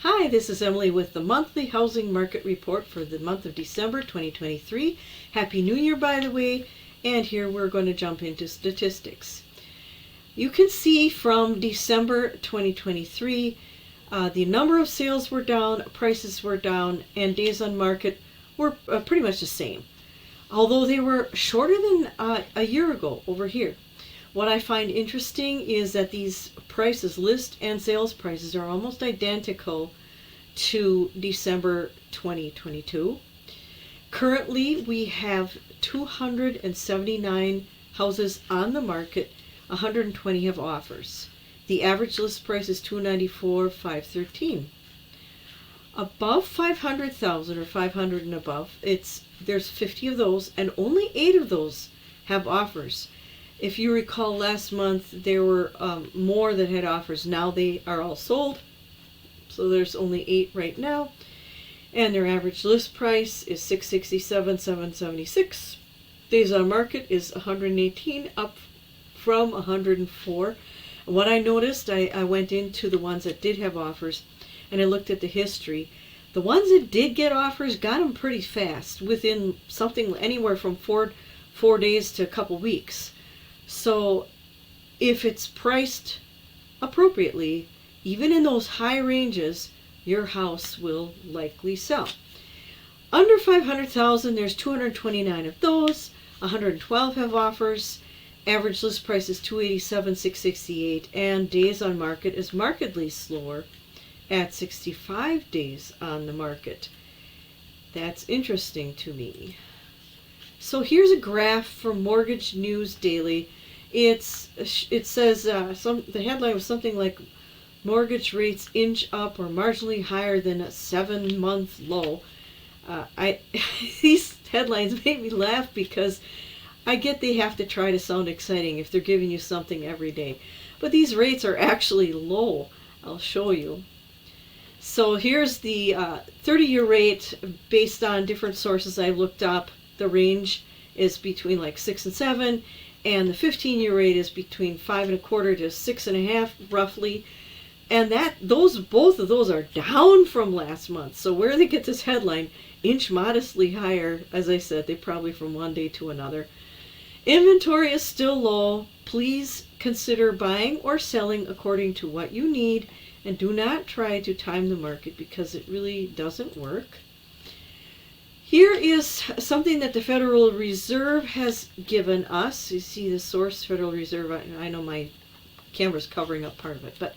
Hi, this is Emily with the monthly housing market report for the month of December 2023. Happy New Year, by the way, and here we're going to jump into statistics. You can see from December 2023, the number of sales were down, prices were down, and days on market were pretty much the same, although they were shorter than a year ago over here. What I find interesting is that these prices, list and sales prices, are almost identical to December 2022. Currently, we have 279 houses on the market, 120 have offers. The average list price is $294,513. Above 500,000 or 500 and above, there's 50 of those, and only 8 of those have offers. If you recall, last month there were more that had offers. Now they are all sold, so there's only 8 right now, and their average list price is $667,776. Days on market is 118, up from 104. And what I noticed, I went into the ones that did have offers, and I looked at the history. The ones that did get offers got them pretty fast, within something anywhere from four days to a couple weeks. So if it's priced appropriately, even in those high ranges, your house will likely sell. Under 500,000, there's 229 of those, 112 have offers. Average list price is $287,668, and days on market is markedly slower at 65 days on the market. That's interesting to me. So here's a graph from Mortgage News Daily. It says the headline was something like mortgage rates inch up or marginally higher than a 7-month low. These headlines make me laugh because I get they have to try to sound exciting if they're giving you something every day, but these rates are actually low. I'll show you. So here's the 30-year rate based on different sources I looked up. The range is between like 6 and 7, and the 15-year rate is between 5.25 to 6.5 roughly. And both of those are down from last month. So where they get this headline, inch modestly higher, as I said, they probably from one day to another. Inventory is still low. Please consider buying or selling according to what you need, and do not try to time the market because it really doesn't work. Here is something that the Federal Reserve has given us. You see the source, Federal Reserve. I know my camera's covering up part of it, but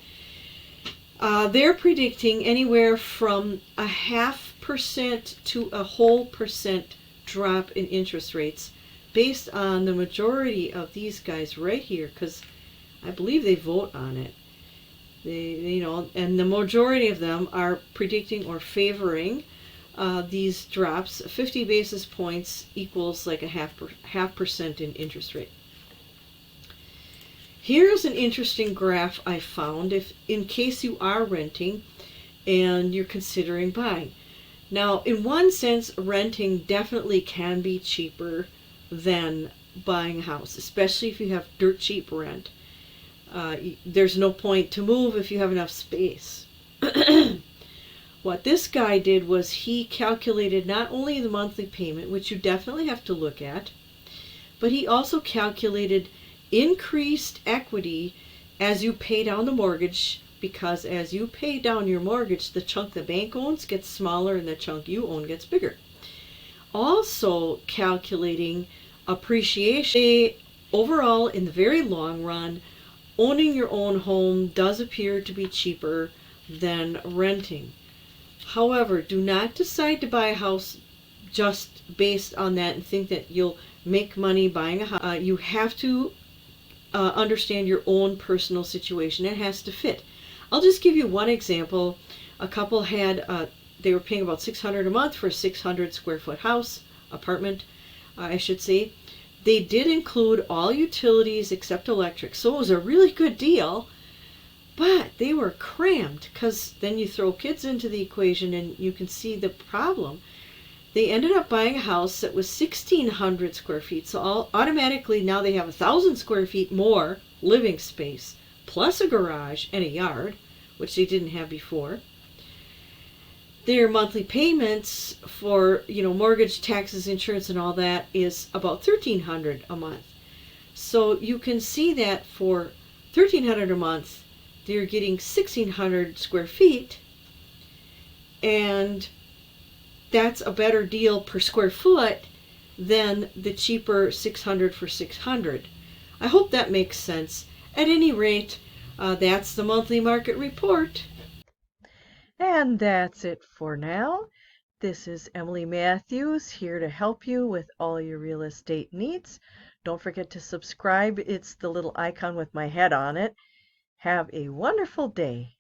they're predicting anywhere from 0.5% to a whole percent drop in interest rates based on the majority of these guys right here, because I believe they vote on it. And the majority of them are predicting or favoring these drops. 50 basis points equals like a half percent in interest rate. Here's an interesting graph I found in case you are renting and you're considering buying. Now, in one sense, renting definitely can be cheaper than buying a house, especially if you have dirt cheap rent. There's no point to move if you have enough space. What this guy did was he calculated not only the monthly payment, which you definitely have to look at, but he also calculated increased equity as you pay down the mortgage, because as you pay down your mortgage, the chunk the bank owns gets smaller and the chunk you own gets bigger. Also calculating appreciation. Overall, in the very long run, owning your own home does appear to be cheaper than renting. However, do not decide to buy a house just based on that and think that you'll make money buying a house. You have to understand your own personal situation. It has to fit. I'll just give you one example. A couple they were paying about $600 a month for a 600 square foot house, apartment, I should say. They did include all utilities except electric, so it was a really good deal. But they were crammed, because then you throw kids into the equation and you can see the problem. They ended up buying a house that was 1,600 square feet. So automatically now they have 1,000 square feet more living space, plus a garage and a yard, which they didn't have before. their monthly payments for, mortgage, taxes, insurance, and all that is about $1,300 a month. So you can see that for $1,300 a month, they're getting 1,600 square feet, and that's a better deal per square foot than the cheaper 600 for 600. I hope that makes sense. At any rate, that's the monthly market report. And that's it for now. This is Emily Matthews here to help you with all your real estate needs. Don't forget to subscribe. It's the little icon with my head on it. Have a wonderful day.